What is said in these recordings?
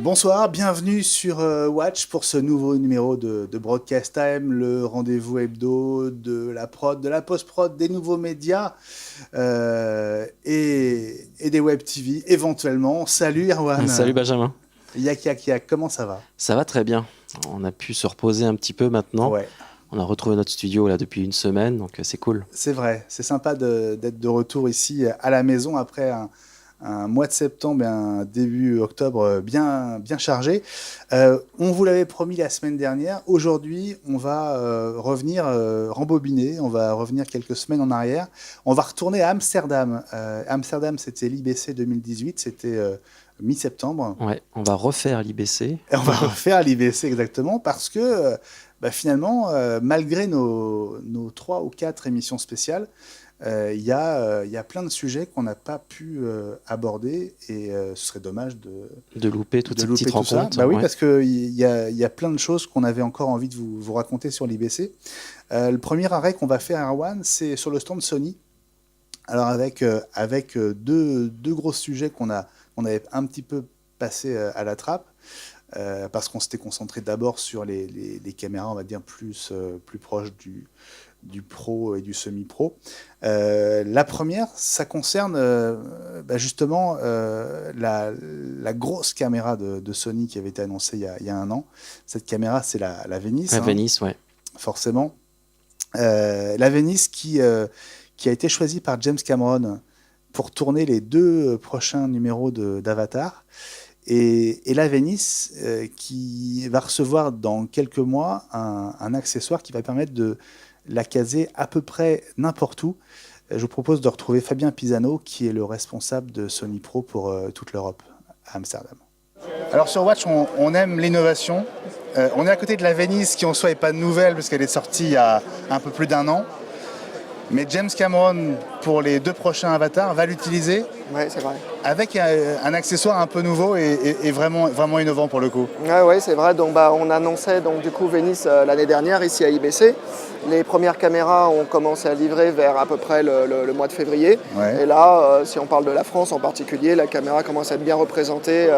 Bonsoir, bienvenue sur Watch pour ce nouveau numéro de Broadcast Time, le rendez-vous hebdo de la prod, de la post-prod, des nouveaux médias et des web TV éventuellement. Salut Erwan. Salut Benjamin. Yak, comment ça va? Ça va très bien. On a pu se reposer un petit peu maintenant. Ouais. On a retrouvé notre studio là depuis une semaine, donc c'est cool. C'est vrai, c'est sympa d'être de retour ici à la maison après un mois de septembre et un début octobre bien chargé. On vous l'avait promis la semaine dernière. Aujourd'hui, on va revenir rembobiner. On va revenir quelques semaines en arrière. On va retourner à Amsterdam. Amsterdam, c'était l'IBC 2018. C'était mi-septembre. Ouais, on va refaire l'IBC. On va refaire l'IBC exactement parce que finalement, malgré nos 3 ou 4 émissions spéciales, il y a plein de sujets qu'on n'a pas pu aborder et ce serait dommage de louper toutes ces petites rencontres. Oui, parce qu'il y a plein de choses qu'on avait encore envie de vous raconter sur l'IBC. Le premier arrêt qu'on va faire à Erwan, c'est sur le stand Sony. Alors avec deux gros sujets qu'on avait un petit peu passé à la trappe. Parce qu'on s'était concentré d'abord sur les caméras, on va dire, plus proches du pro et du semi-pro. La première, ça concerne justement la grosse caméra de Sony qui avait été annoncée il y a un an. Cette caméra, c'est la Venice. La Venice, ouais. Forcément. La Venice qui a été choisie par James Cameron pour tourner les 2 prochains numéros d'Avatar. Et la Venice qui va recevoir dans quelques mois un accessoire qui va permettre de la caser à peu près n'importe où. Je vous propose de retrouver Fabien Pisano, qui est le responsable de Sony Pro pour toute l'Europe, à Amsterdam. Alors sur Watch, on aime l'innovation. On est à côté de la Venice, qui en soi n'est pas nouvelle, parce qu'elle est sortie il y a un peu plus d'1 an. Mais James Cameron, pour les 2 prochains avatars, va l'utiliser. Ouais, c'est vrai. Avec un accessoire un peu nouveau et vraiment innovant pour le coup. Ouais, c'est vrai. Donc, on annonçait du coup Venice l'année dernière ici à IBC. Les premières caméras ont commencé à livrer vers à peu près le mois de février. Ouais. Et là, si on parle de la France en particulier, la caméra commence à être bien représentée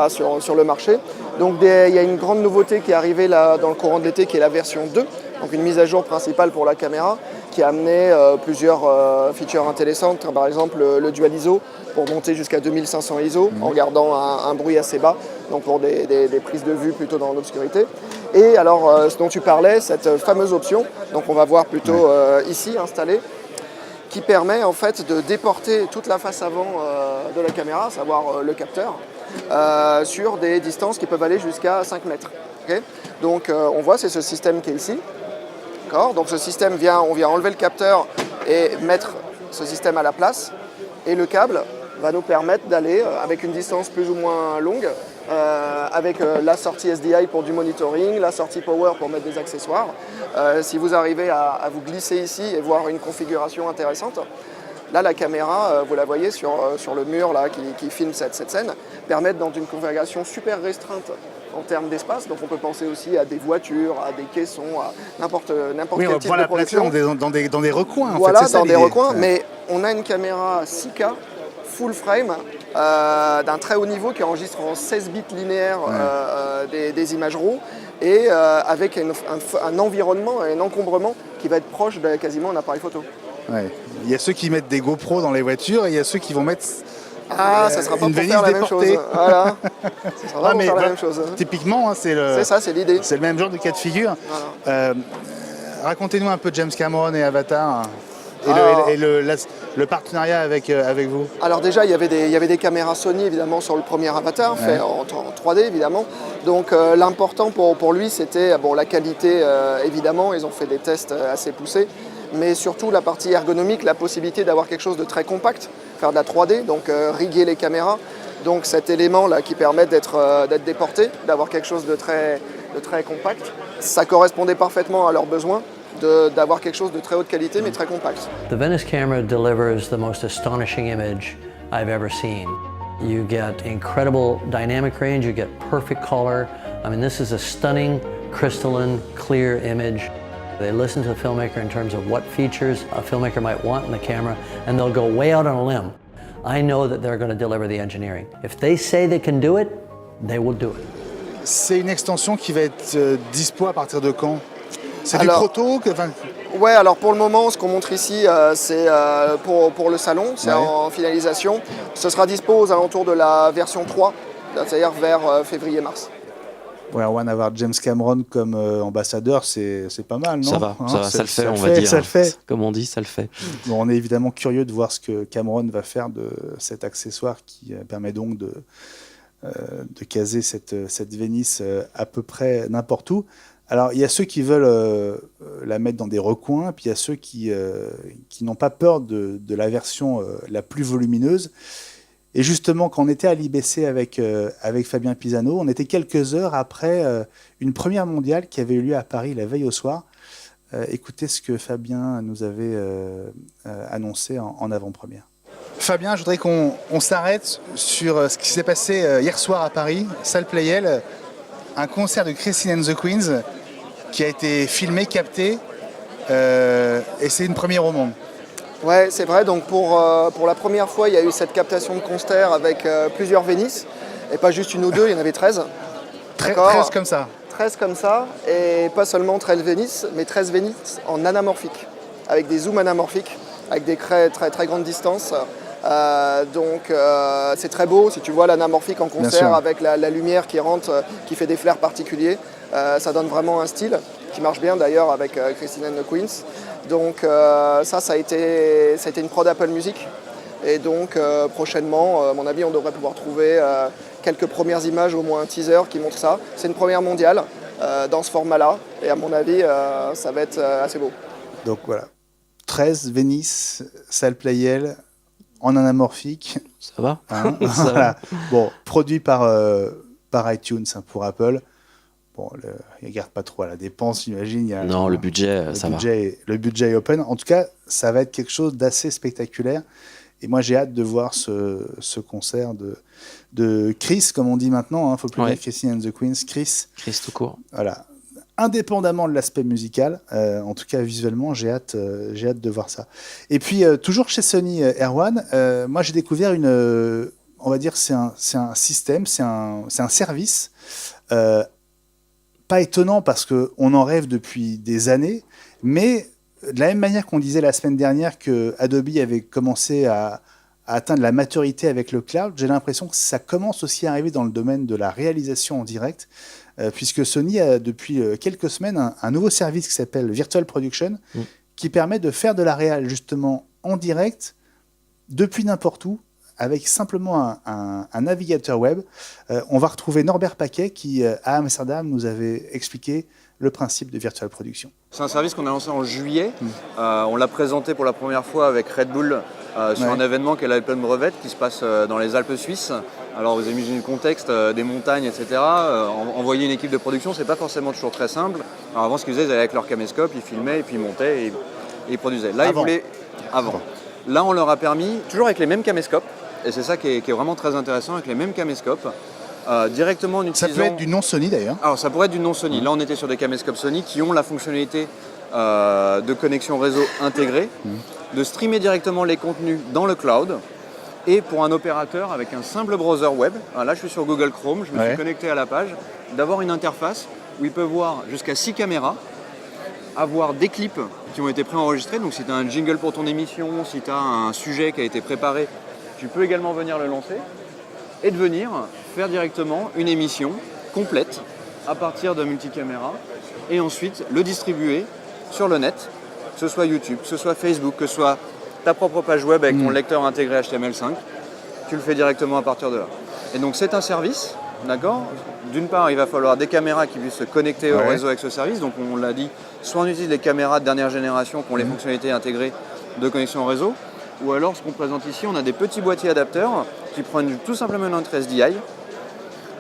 sur le marché. Donc il y a une grande nouveauté qui est arrivée là, dans le courant de l'été, qui est la version 2. Donc une mise à jour principale pour la caméra qui a amené plusieurs features intéressantes, par exemple le dual ISO pour monter jusqu'à 2500 ISO en gardant un bruit assez bas, donc pour des prises de vue plutôt dans l'obscurité. Et alors ce dont tu parlais, cette fameuse option, donc on va voir plutôt ici installée, qui permet en fait de déporter toute la face avant de la caméra, à savoir le capteur, sur des distances qui peuvent aller jusqu'à 5 mètres. Okay, donc on voit, c'est ce système qui est ici. Donc ce système on vient enlever le capteur et mettre ce système à la place. Et le câble va nous permettre d'aller avec une distance plus ou moins longue, avec la sortie SDI pour du monitoring, la sortie power pour mettre des accessoires. Si vous arrivez à vous glisser ici et voir une configuration intéressante, là la caméra, vous la voyez sur le mur là, qui filme cette scène, permet dans une configuration super restreinte en termes d'espace, donc on peut penser aussi à des voitures, à des caissons, à n'importe quel type de production. Oui, on va pouvoir la placer dans des recoins. Voilà, en fait, dans des recoins, mais on a une caméra 6K, full frame, d'un très haut niveau qui enregistre en 16 bits linéaires des images RAW, et avec un environnement et un encombrement qui va être proche de quasiment un appareil photo. Ouais. Il y a ceux qui mettent des GoPro dans les voitures et il y a ceux qui vont mettre ça sera pas pour faire la même chose. Voilà. Ça sera pas pour faire la même chose. Typiquement, c'est ça, c'est l'idée. C'est le même genre de cas de figure. Voilà. Racontez-nous un peu James Cameron et Avatar et le partenariat avec vous. Alors déjà, il y avait des caméras Sony évidemment sur le premier Avatar, fait en 3D évidemment. Donc l'important pour lui, c'était la qualité évidemment. Ils ont fait des tests assez poussés. Mais surtout la partie ergonomique, la possibilité d'avoir quelque chose de très compact, faire de la 3D, donc riguer les caméras. Donc cet élément-là qui permet d'être déporté, d'avoir quelque chose de très compact, ça correspondait parfaitement à leurs besoins, d'avoir quelque chose de très haute qualité mais très compact. The Venice camera delivers the most astonishing image I've ever seen. You get incredible dynamic range, you get perfect color. I mean, this is a stunning, crystalline, clear image. They listen to the filmmaker in terms of what features a filmmaker might want in the camera, and they'll go way out on a limb. I know that they're going to deliver the engineering. If they say they can do it, they will do it. C'est une extension qui va être dispo à partir de quand? C'est du Alors- proto Ouais, alors pour le moment, ce qu'on montre ici, c'est pour le salon, c'est Ouais. en finalisation. Ce sera dispo aux alentours de la version 3, c'est-à-dire vers février-mars. Ouais, Erwan, avoir James Cameron comme ambassadeur, c'est pas mal, non? Ça va, Hein, ça le fait, on va dire. Ça le fait. Comme on dit, ça le fait. Bon, on est évidemment curieux de voir ce que Cameron va faire de cet accessoire qui permet donc de caser cette Vénice à peu près n'importe où. Alors, il y a ceux qui veulent la mettre dans des recoins, puis il y a ceux qui n'ont pas peur de la version la plus volumineuse. Et justement, quand on était à l'IBC avec Fabien Pisano, on était quelques heures après une première mondiale qui avait eu lieu à Paris la veille au soir. Écoutez ce que Fabien nous avait annoncé en avant-première. Fabien, je voudrais qu'on s'arrête sur ce qui s'est passé hier soir à Paris, salle Playel, un concert de Christine and the Queens qui a été filmé, capté, et c'est une première au monde. Ouais, c'est vrai. Donc pour la première fois, il y a eu cette captation de concert avec plusieurs Vénices, et pas juste une ou deux, il y en avait 13. D'accord. 13 comme ça. 13 comme ça, et pas seulement 13 Vénices, mais 13 Vénices en anamorphique, avec des zooms anamorphiques, avec des craies très, très grandes distances. Donc c'est très beau, si tu vois l'anamorphique en Bien concert sûr. avec la lumière qui rentre, qui fait des flares particuliers, ça donne vraiment un style qui marche bien d'ailleurs avec Christine and the Queens. Donc ça a été une prod Apple Music. Et donc prochainement, à mon avis, on devrait pouvoir trouver quelques premières images, au moins un teaser qui montre ça. C'est une première mondiale dans ce format-là, et à mon avis, ça va être assez beau. Donc voilà, 13 Vénice, salle Playel, en anamorphique. Ça va? Hein, Ça voilà. va. Bon, produit par iTunes hein, pour Apple. Bon, il ne garde pas trop à la dépense, j'imagine. Il y a- Non, le budget, ça va. Le budget est open. En tout cas, ça va être quelque chose d'assez spectaculaire. Et moi, j'ai hâte de voir ce concert de Chris, comme on dit maintenant. Il ne faut plus Ouais. dire Christine and the Queens. Chris, Chris tout court. voilà. Indépendamment de l'aspect musical, en tout cas visuellement, j'ai hâte de voir ça. Et puis, toujours chez Sony Erwan, moi j'ai découvert on va dire, c'est un système, c'est un service, pas étonnant parce qu'on en rêve depuis des années, mais de la même manière qu'on disait la semaine dernière que Adobe avait commencé à atteindre la maturité avec le cloud, j'ai l'impression que ça commence aussi à arriver dans le domaine de la réalisation en direct, puisque Sony a depuis quelques semaines un nouveau service qui s'appelle Virtual Production, qui permet de faire de la réal justement en direct, depuis n'importe où, avec simplement un navigateur web. On va retrouver Norbert Paquet qui, à Amsterdam, nous avait expliqué le principe de Virtual Production. C'est un service qu'on a lancé en juillet. On l'a présenté pour la première fois avec Red Bull sur Ouais. un événement qui est l'Alpen Brevet qui se passe dans les Alpes suisses. Alors vous imaginez le contexte, des montagnes, etc. Envoyer une équipe de production, c'est pas forcément toujours très simple. Alors avant, ce qu'ils faisaient, ils allaient avec leur caméscope, ils filmaient et puis ils montaient et ils produisaient. Là, ils voulaient avant. Là, on leur a permis, toujours avec les mêmes caméscopes, et c'est ça qui est vraiment très intéressant, avec les mêmes caméscopes, directement en Ça utilisant... peut être du non Sony d'ailleurs. Alors ça pourrait être du non Sony. Là on était sur des caméscopes Sony qui ont la fonctionnalité de connexion réseau intégrée, de streamer directement les contenus dans le cloud, et pour un opérateur avec un simple browser web, là je suis sur Google Chrome, je me suis connecté à la page, d'avoir une interface où il peut voir jusqu'à 6 caméras, avoir des clips qui ont été préenregistrés, donc si tu as un jingle pour ton émission, si tu as un sujet qui a été préparé, tu peux également venir le lancer et de venir faire directement une émission complète à partir de multicaméra et ensuite le distribuer sur le net, que ce soit YouTube, que ce soit Facebook, que ce soit ta propre page web avec ton lecteur intégré HTML5, tu le fais directement à partir de là. Et donc c'est un service, d'accord ? D'une part, il va falloir des caméras qui puissent se connecter au réseau avec ce service, donc on l'a dit, soit on utilise les caméras de dernière génération qui ont les fonctionnalités intégrées de connexion au réseau, ou alors ce qu'on présente ici, on a des petits boîtiers adapteurs qui prennent tout simplement une entrée SDI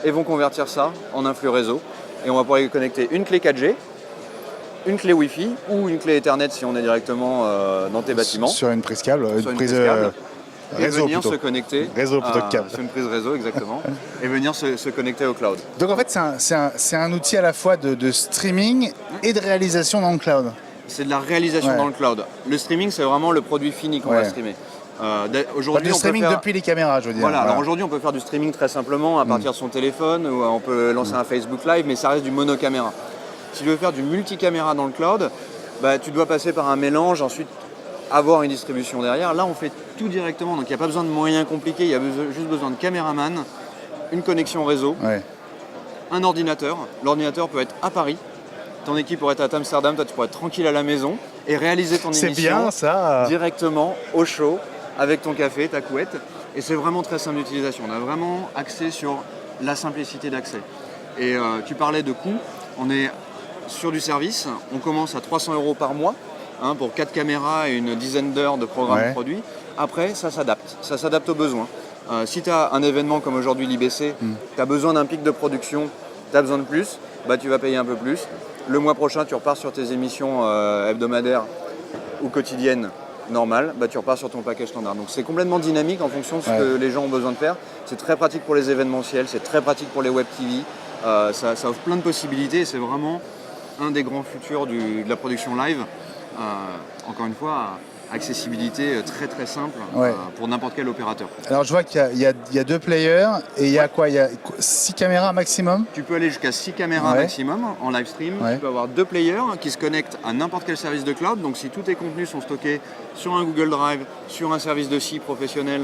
et vont convertir ça en un flux réseau. Et on va pouvoir y connecter une clé 4G, une clé Wi-Fi ou une clé Ethernet si on est directement dans tes bâtiments. Sur une prise câble, Sur une prise câble. Et Réseau venir plutôt. se connecter Réseau plutôt que câble. sur une prise réseau, exactement, et venir se connecter au cloud. Donc en fait, c'est un outil à la fois de streaming et de réalisation dans le cloud. C'est de la réalisation Ouais. dans le cloud. Le streaming, c'est vraiment le produit fini qu'on va streamer. Aujourd'hui, Du on peut streaming faire... depuis les caméras, je veux dire. Voilà, alors aujourd'hui on peut faire du streaming très simplement à partir de son téléphone ou on peut lancer un Facebook Live, mais ça reste du monocaméra. Si tu veux faire du multicaméra dans le cloud, bah, tu dois passer par un mélange, ensuite avoir une distribution derrière. Là on fait tout directement, donc il n'y a pas besoin de moyens compliqués, il y a juste besoin de caméraman, une connexion réseau, Ouais. un ordinateur. L'ordinateur peut être à Paris, ton équipe pourrait être à Amsterdam, toi tu pourrais être tranquille à la maison et réaliser ton C'est émission bien ça. directement au chaud avec ton café, ta couette. Et c'est vraiment très simple d'utilisation. On a vraiment axé sur la simplicité d'accès. Et tu parlais de coûts. On est sur du service. On commence à 300 € par mois pour 4 caméras et une dizaine d'heures de programme produit. Après, ça s'adapte. Ça s'adapte aux besoins. Si tu as un événement comme aujourd'hui l'IBC, tu as besoin d'un pic de production, tu as besoin de plus, bah, tu vas payer un peu plus. Le mois prochain, tu repars sur tes émissions hebdomadaires ou quotidiennes normales, bah, tu repars sur ton package standard. Donc c'est complètement dynamique en fonction de ce que les gens ont besoin de faire. C'est très pratique pour les événementiels, c'est très pratique pour les web TV. Ça offre plein de possibilités et c'est vraiment un des grands futurs de la production live. Encore une fois, accessibilité très très simple pour n'importe quel opérateur. Alors je vois qu'il y a 2 players et il y a quoi? Il y a 6 caméras maximum? Tu peux aller jusqu'à 6 caméras maximum en live stream. Tu peux avoir 2 players qui se connectent à n'importe quel service de cloud. Donc si tous tes contenus sont stockés sur un Google Drive, sur un service de scie professionnel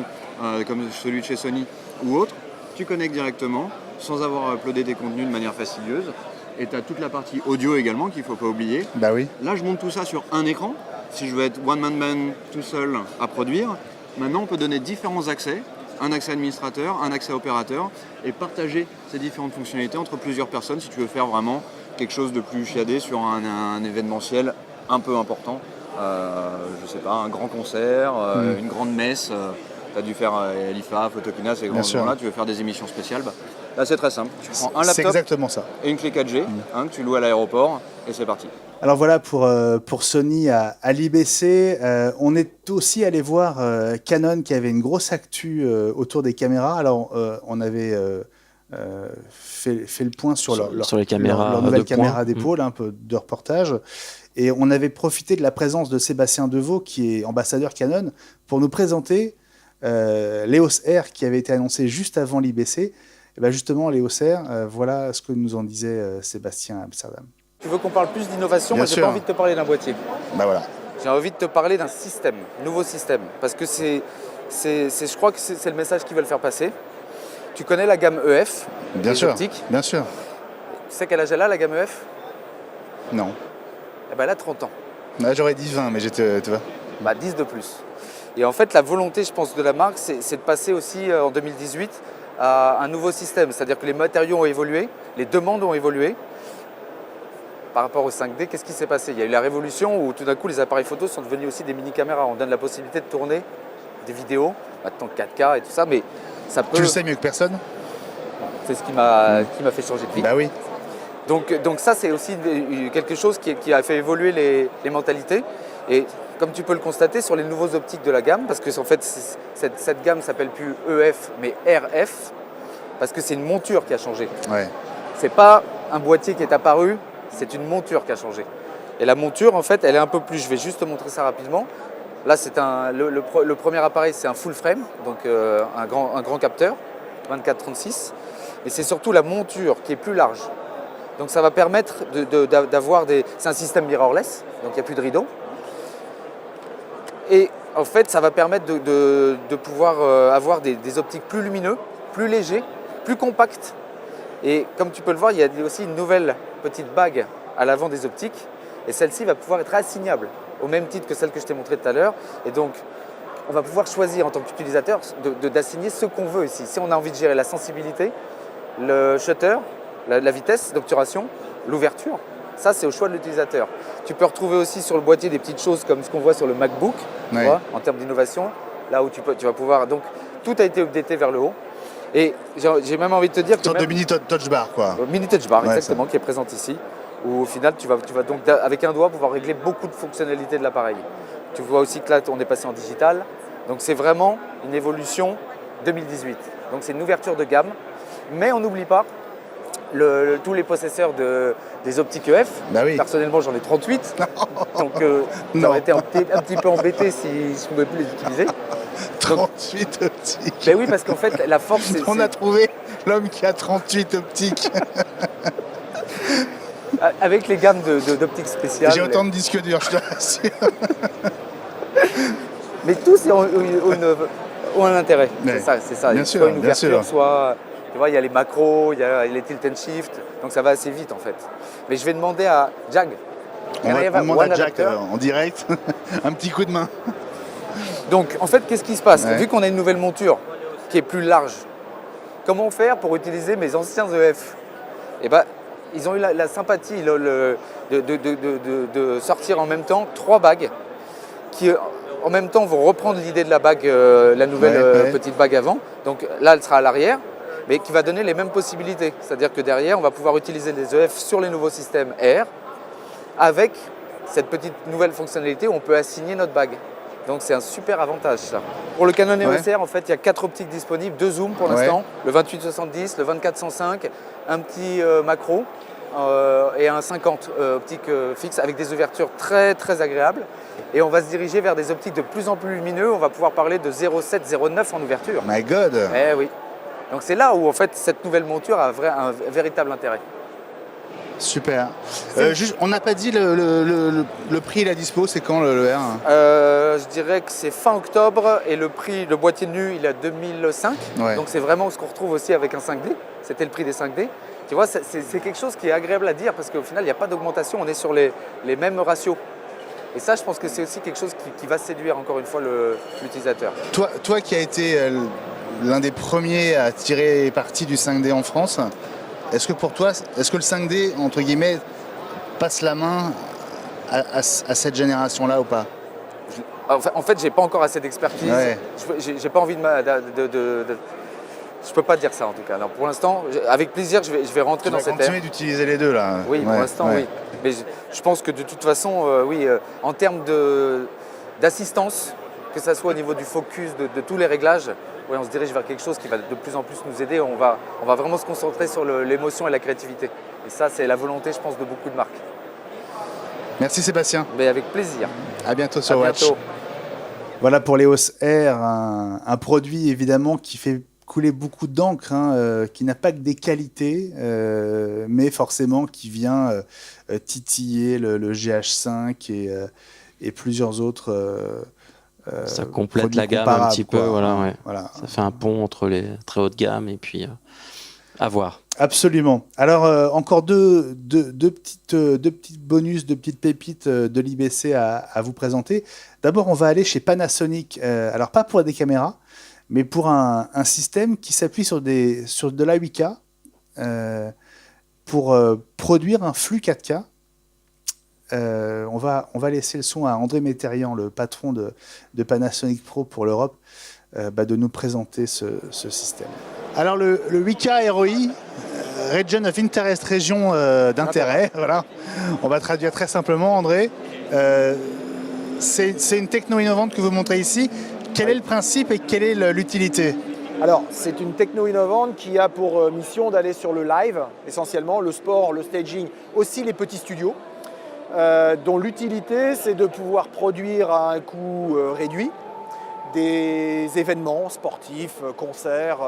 comme celui de chez Sony ou autre, tu connectes directement sans avoir uploadé tes contenus de manière fastidieuse. Et tu as toute la partie audio également qu'il ne faut pas oublier. Bah oui. Là, je monte tout ça sur un écran. Si je veux être one-man band tout seul à produire, maintenant on peut donner différents accès. Un accès administrateur, un accès opérateur et partager ces différentes fonctionnalités entre plusieurs personnes si tu veux faire vraiment quelque chose de plus chiadé sur un événementiel un peu important. Je sais pas, un grand concert, une grande messe. Tu as dû faire l'IFA, Photokina, ces grands moments-là, tu veux faire des émissions spéciales. Là, c'est très simple. Tu prends un laptop exactement ça. et une clé 4G que tu loues à l'aéroport et c'est parti. Alors voilà pour Sony à l'IBC. On est aussi allé voir Canon qui avait une grosse actu autour des caméras. Alors on avait fait le point sur les caméras leur nouvelle de caméra point. d'épaule, un peu de reportage. Et on avait profité de la présence de Sébastien Deveau, qui est ambassadeur Canon, pour nous présenter l'EOS R qui avait été annoncé juste avant l'IBC. Et bien justement, l'EOS R, voilà ce que nous en disait Sébastien à Amsterdam. Tu veux qu'on parle plus d'innovation? Bien Moi, j'ai sûr. pas envie de te parler d'un boîtier. Bah voilà. J'ai envie de te parler d'un système, nouveau système. Parce que je crois que c'est le message qu'ils veulent faire passer. Tu connais la gamme EF, Bien les sûr. optiques. Bien sûr. Tu sais quel âge elle a, la gamme EF? Non. Eh ben, elle a 30 ans. Là, j'aurais dit 20, mais j'étais, tu vois. Bah, 10 de plus. Et en fait, la volonté, je pense, de la marque, c'est de passer aussi en 2018 à un nouveau système. C'est-à-dire que les matériaux ont évolué, les demandes ont évolué. Par rapport au 5D, qu'est-ce qui s'est passé? Il y a eu la révolution où tout d'un coup, les appareils photo sont devenus aussi des mini-caméras. On donne la possibilité de tourner des vidéos, maintenant 4K et tout ça, mais ça peut... Tu le sais mieux que personne? C'est ce qui m'a fait changer de vie. Bah oui. Donc ça, c'est aussi quelque chose qui a fait évoluer les mentalités. Et comme tu peux le constater sur les nouveaux optiques de la gamme, parce que en fait, cette gamme s'appelle plus EF, mais RF, parce que c'est une monture qui a changé. Ouais. C'est pas un boîtier qui est apparu, c'est une monture qui a changé. Et la monture, en fait, elle est un peu plus... Je vais juste te montrer ça rapidement. Là, c'est le premier appareil, c'est un full frame, donc un grand capteur, 24-36. Mais c'est surtout la monture qui est plus large. Donc ça va permettre d'avoir des... C'est un système mirrorless, donc il n'y a plus de rideau. Et en fait, ça va permettre de pouvoir avoir des optiques plus lumineux, plus légers, plus compacts. Et comme tu peux le voir, il y a aussi une nouvelle petite bague à l'avant des optiques. Et celle-ci va pouvoir être assignable, au même titre que celle que je t'ai montrée tout à l'heure. Et donc, on va pouvoir choisir en tant qu'utilisateur d'assigner ce qu'on veut ici. Si on a envie de gérer la sensibilité, le shutter, la vitesse d'obturation, l'ouverture, ça c'est au choix de l'utilisateur. Tu peux retrouver aussi sur le boîtier des petites choses comme ce qu'on voit sur le MacBook, tu vois, en termes d'innovation, là où tu vas pouvoir... Donc tout a été updaté vers le haut. Et j'ai même envie de te dire que... Une sorte de mini touch bar, quoi. Mini touch bar, Ouais, exactement, qui est présente ici. Où au final, tu vas donc avec un doigt pouvoir régler beaucoup de fonctionnalités de l'appareil. Tu vois aussi que là, on est passé en digital. Donc c'est vraiment une évolution 2018. Donc c'est une ouverture de gamme. Mais on n'oublie pas tous les possesseurs des optiques EF. Bah oui. Personnellement, j'en ai 38. Donc j'aurais été un petit peu embêté si je ne pouvais plus les utiliser. 38 optiques. Ben oui, parce qu'en fait, la force, c'est... On a trouvé l'homme qui a 38 optiques. Avec les gammes d'optiques spéciales. J'ai autant de disques durs, je te rassure. Mais tous ont un intérêt. Ouais. C'est ça. Bien Il sûr, soit une bien ouverture, sûr. soit... Tu vois, il y a les macros, il y a les tilt and shift, donc ça va assez vite en fait. Mais je vais demander à Jag. On va demander à Jack en direct un petit coup de main. Donc en fait, qu'est-ce qui se passe? Ouais. Vu qu'on a une nouvelle monture qui est plus large, comment faire pour utiliser mes anciens EF? Eh ben, ils ont eu la sympathie de sortir en même temps 3 bagues qui en même temps vont reprendre l'idée de la bague, la nouvelle petite bague avant. Donc là, elle sera à l'arrière, mais qui va donner les mêmes possibilités. C'est-à-dire que derrière, on va pouvoir utiliser les EF sur les nouveaux systèmes Air avec cette petite nouvelle fonctionnalité où on peut assigner notre bague. Donc c'est un super avantage ça. Pour le Canon EOS R, en fait, il y a 4 optiques disponibles, 2 zooms pour l'instant, le 28-70, le 24-105, un petit macro et un 50 optique fixe avec des ouvertures très très agréables. Et on va se diriger vers des optiques de plus en plus lumineux. On va pouvoir parler de 0,7-0,9 en ouverture. My God. Eh oui. Donc c'est là où en fait cette nouvelle monture a un véritable intérêt. Super. Juste, on n'a pas dit le prix et la dispo, c'est quand le R? Je dirais que c'est fin octobre et le prix, le boîtier nu, il est à 2005. Ouais. Donc c'est vraiment ce qu'on retrouve aussi avec un 5D. C'était le prix des 5D. Tu vois, c'est quelque chose qui est agréable à dire parce qu'au final, il n'y a pas d'augmentation, on est sur les mêmes ratios. Et ça, je pense que c'est aussi quelque chose qui va séduire encore une fois l'utilisateur. Toi qui as été l'un des premiers à tirer parti du 5D en France, est-ce que pour toi, est-ce que le 5D, entre guillemets, passe la main à cette génération-là ou pas? En fait, j'ai pas encore assez d'expertise. Ouais. J'ai pas envie je peux pas dire ça en tout cas. Alors, pour l'instant, avec plaisir, je vais rentrer dans cette ère. Continuer d'utiliser les deux là. Oui, pour l'instant, oui. Mais je pense que de toute façon, en termes d'assistance, que ce soit au niveau du focus, de tous les réglages, on se dirige vers quelque chose qui va de plus en plus nous aider. On va vraiment se concentrer sur l'émotion et la créativité. Et ça, c'est la volonté, je pense, de beaucoup de marques. Merci Sébastien. Mais avec plaisir. À bientôt sur À Watch. bientôt. Voilà pour l'EOS R, un produit évidemment qui fait couler beaucoup d'encre, qui n'a pas que des qualités, mais forcément qui vient titiller le GH5 et plusieurs autres ça complète produits la gamme un petit peu, quoi. voilà. Ça fait un pont entre les très hautes gammes et puis à voir. Absolument. Alors encore deux petites bonus, deux petites pépites de l'IBC à vous présenter. D'abord, on va aller chez Panasonic. Alors pas pour des caméras, mais pour un système qui s'appuie sur de la 8K pour produire un flux 4K. On va laisser le son à André Métérian, le patron de Panasonic Pro pour l'Europe, de nous présenter ce système. Alors le 8K ROI, Region of Interest, région d'intérêt, voilà. On va traduire très simplement, André. C'est une techno innovante que vous montrez ici. Quel est le principe et quelle est l'utilité? Alors, c'est une techno innovante qui a pour mission d'aller sur le live, essentiellement, le sport, le staging, aussi les petits studios, dont l'utilité, c'est de pouvoir produire à un coût réduit des événements sportifs, concerts,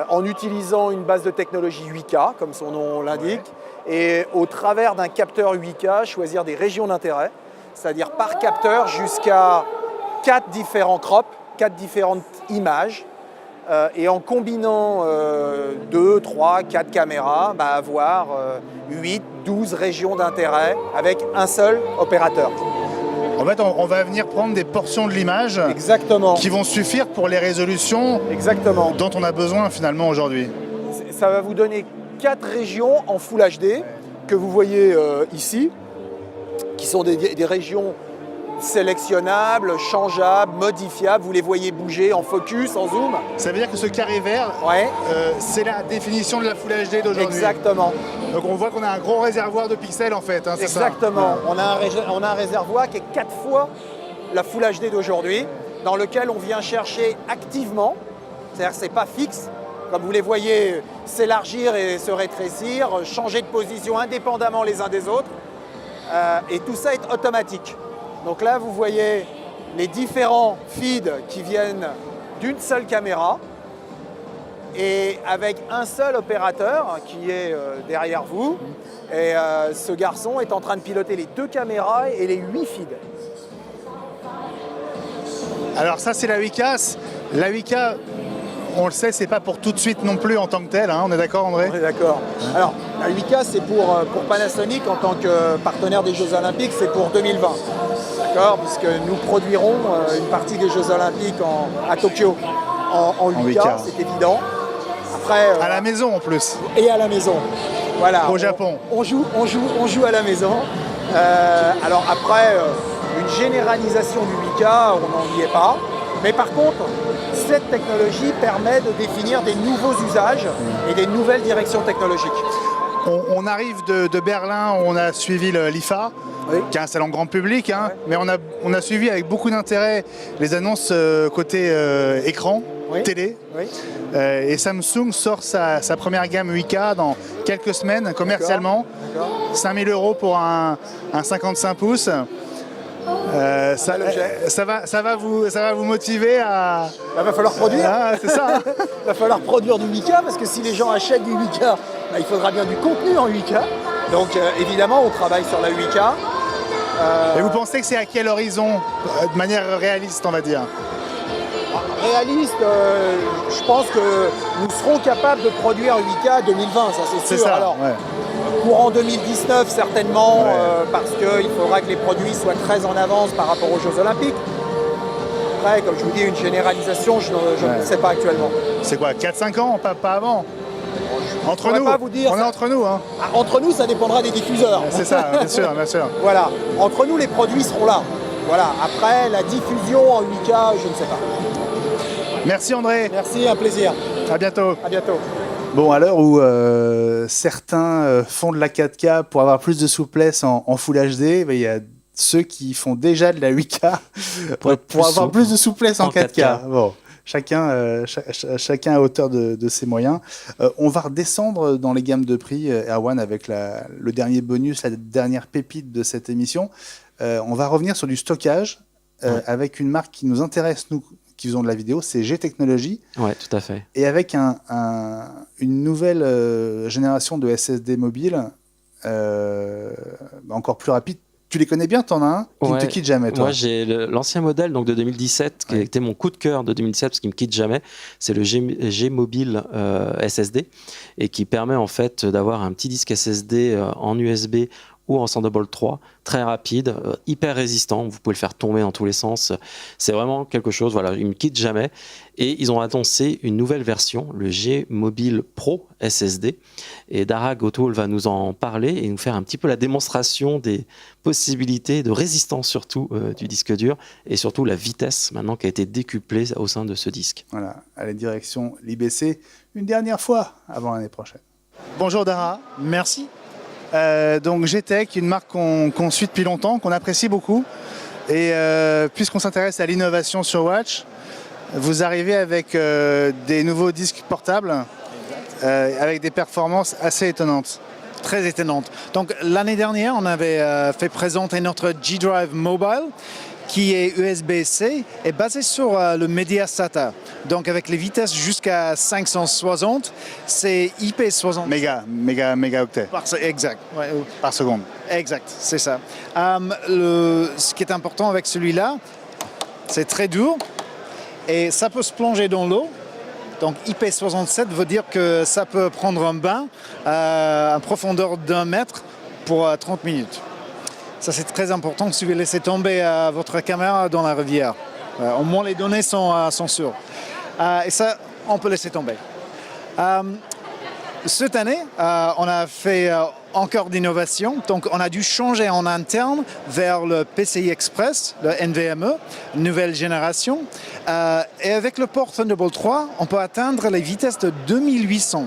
en utilisant une base de technologie 8K, comme son nom l'indique, et au travers d'un capteur 8K, choisir des régions d'intérêt, c'est-à-dire par capteur jusqu'à 4 différents crops, 4 différentes images, et en combinant 2, 3, 4 caméras, avoir 8, 12 régions d'intérêt avec un seul opérateur. En fait, on va venir prendre des portions de l'image Exactement. qui vont suffire pour les résolutions Exactement. dont on a besoin finalement aujourd'hui. Ça va vous donner 4 régions en Full HD que vous voyez ici, qui sont des régions sélectionnables, changeables, modifiables. Vous les voyez bouger en focus, en zoom. Ça veut dire que ce carré vert, c'est la définition de la Full HD d'aujourd'hui. Exactement. Donc on voit qu'on a un gros réservoir de pixels en fait, c'est ça? Exactement. On a un réservoir qui est 4 fois la Full HD d'aujourd'hui, dans lequel on vient chercher activement, c'est-à-dire que ce n'est pas fixe, comme vous les voyez s'élargir et se rétrécir, changer de position indépendamment les uns des autres, et tout ça est automatique. Donc là, vous voyez les différents feeds qui viennent d'une seule caméra et avec un seul opérateur qui est derrière vous. Et ce garçon est en train de piloter les 2 caméras et les 8 feeds. Alors ça, c'est la 8K. La 8K, on le sait, c'est pas pour tout de suite non plus en tant que tel, hein, on est d'accord, André? On est d'accord. Alors, la 8K, c'est pour Panasonic en tant que partenaire des Jeux Olympiques, c'est pour 2020. D'accord? Puisque nous produirons une partie des Jeux Olympiques à Tokyo en 8K, c'est évident. Après, à la maison en plus. Et à la maison. Voilà. Au Japon. On joue à la maison. Alors après, une généralisation du 8K, on n'en y est pas. Mais par contre, cette technologie permet de définir des nouveaux usages et des nouvelles directions technologiques. On arrive de Berlin, on a suivi l'IFA, qui est un salon grand public, hein, mais on a suivi avec beaucoup d'intérêt les annonces côté écran, télé. Oui. Et Samsung sort sa première gamme 8K dans quelques semaines commercialement. 5 000 € pour un 55 pouces. Ça va vous motiver à... Il va falloir produire. Ah, c'est ça. Hein. Il va falloir produire du 8K parce que si les gens achètent du 8K, bah, il faudra bien du contenu en 8K. Donc évidemment, on travaille sur la 8K. Et vous pensez que c'est à quel horizon, de manière réaliste, on va dire? Réaliste, je pense que nous serons capables de produire 8K 2020, ça c'est sûr. Ça, alors, ouais. Courant 2019 certainement, parce qu'il faudra que les produits soient très en avance par rapport aux Jeux Olympiques. Après, comme je vous dis, une généralisation, je ne sais pas actuellement. C'est quoi, 4-5 ans, pas avant? Entre nous, pas vous dire, on est entre nous. Hein. Entre nous, ça dépendra des diffuseurs. C'est ça, bien sûr, bien sûr. Voilà, entre nous, les produits seront là. Voilà. Après, la diffusion en 8K, je ne sais pas. Merci André. Merci, un plaisir. À bientôt. À bientôt. Bon, à l'heure où certains font de la 4K pour avoir plus de souplesse en Full HD, il y a ceux qui font déjà de la 8K pour avoir plus de souplesse en 4K. Bon, chacun à hauteur de ses moyens. On va redescendre dans les gammes de prix, Erwan, avec le dernier bonus, la dernière pépite de cette émission. On va revenir sur du stockage avec une marque qui nous intéresse, nous, qui faisons de la vidéo, c'est G-Technology. Ouais, tout à fait. Et avec une nouvelle génération de SSD mobile encore plus rapide. Tu les connais bien, t'en as un qui ne te quitte jamais, toi? Moi, j'ai l'ancien modèle donc, de 2017, qui était mon coup de cœur de 2017, parce qu'il ne me quitte jamais. C'est le G-Mobile SSD, et qui permet en fait d'avoir un petit disque SSD en USB ou en Thunderbolt 3, très rapide, hyper résistant, vous pouvez le faire tomber dans tous les sens, c'est vraiment quelque chose, voilà, il ne me quitte jamais. Et ils ont annoncé une nouvelle version, le G-Mobile Pro SSD, et Dara Gotul va nous en parler et nous faire un petit peu la démonstration des possibilités de résistance surtout du disque dur, et surtout la vitesse maintenant qui a été décuplée au sein de ce disque. Voilà, allez, direction l'IBC, une dernière fois avant l'année prochaine. Bonjour Dara. Merci. Donc G-Tech, une marque qu'on suit depuis longtemps, qu'on apprécie beaucoup. Et puisqu'on s'intéresse à l'innovation sur Watch, vous arrivez avec des nouveaux disques portables avec des performances assez étonnantes. Très étonnante. Donc l'année dernière, on avait fait présenter notre G-Drive Mobile qui est USB-C et basé sur le Media SATA. Donc avec les vitesses jusqu'à 560, c'est IP60. Mégaoctets. Exact. Ouais. Par seconde. Exact, c'est ça. Ce qui est important avec celui-là, c'est très dur et ça peut se plonger dans l'eau. Donc IP67 veut dire que ça peut prendre un bain à profondeur d'1 mètre pour 30 minutes. Ça, c'est très important si vous laissez tomber votre caméra dans la rivière. Au moins, les données sont sûres. Et ça, on peut laisser tomber. Cette année, on a fait encore d'innovation. Donc, on a dû changer en interne vers le PCI Express, le NVMe, nouvelle génération. Et avec le port Thunderbolt 3, on peut atteindre les vitesses de 2800.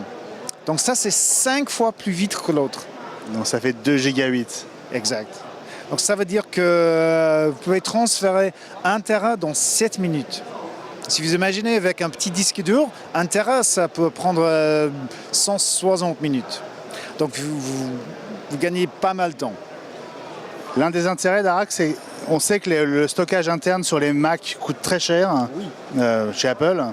Donc ça, c'est 5 fois plus vite que l'autre. Donc ça fait 2 gigabits. Exact. Donc ça veut dire que vous pouvez transférer 1 Tera dans 7 minutes. Si vous imaginez avec un petit disque dur, 1 Tera, ça peut prendre 160 minutes. Donc vous gagnez pas mal de temps. L'un des intérêts d'Arak, On sait que le stockage interne sur les Mac coûte très cher chez Apple.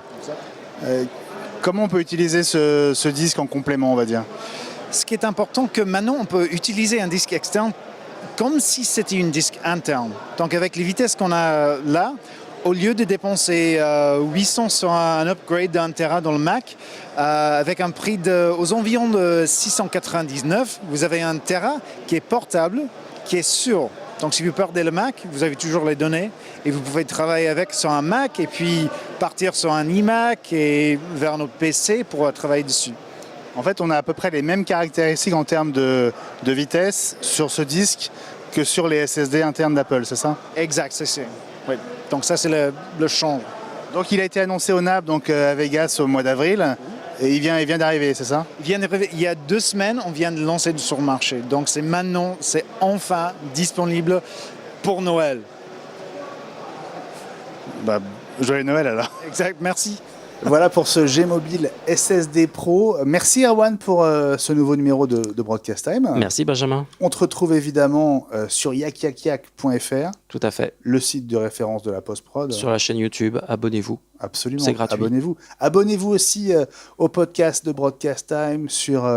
Comment on peut utiliser ce disque en complément, on va dire? Ce qui est important, que maintenant on peut utiliser un disque externe comme si c'était une disque interne. Donc avec les vitesses qu'on a là, au lieu de dépenser 800 sur un upgrade d'un Tera dans le Mac, avec un prix aux environs de 699, vous avez un Tera qui est portable, qui est sûr. Donc si vous perdez le Mac, vous avez toujours les données et vous pouvez travailler avec sur un Mac et puis partir sur un iMac et vers notre PC pour travailler dessus. En fait, on a à peu près les mêmes caractéristiques en termes de vitesse sur ce disque que sur les SSD internes d'Apple, c'est ça? Exact, c'est ça. Oui. Donc ça, c'est le change. Donc il a été annoncé au NAB, donc à Vegas au mois d'avril, et il vient d'arriver, c'est ça? Il y a 2 semaines, on vient de lancer sur le marché. Donc c'est maintenant, c'est enfin disponible pour Noël. Joyeux Noël alors. Exact, merci. Voilà pour ce G-Mobile SSD Pro. Merci Erwan pour ce nouveau numéro de Broadcast Time. Merci Benjamin. On te retrouve évidemment sur yakyakyak.fr. Tout à fait. Le site de référence de la post-prod. Sur la chaîne YouTube, abonnez-vous. Absolument. C'est gratuit. Abonnez-vous. Abonnez-vous aussi au podcast de Broadcast Time sur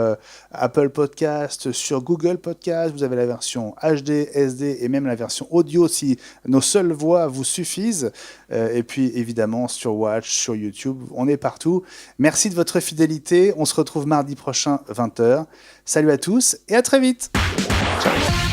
Apple Podcast, sur Google Podcast. Vous avez la version HD, SD et même la version audio si nos seules voix vous suffisent. Et puis évidemment sur Watch, sur YouTube. On est partout. Merci de votre fidélité. On se retrouve mardi prochain, 20h. Salut à tous et à très vite. Ciao.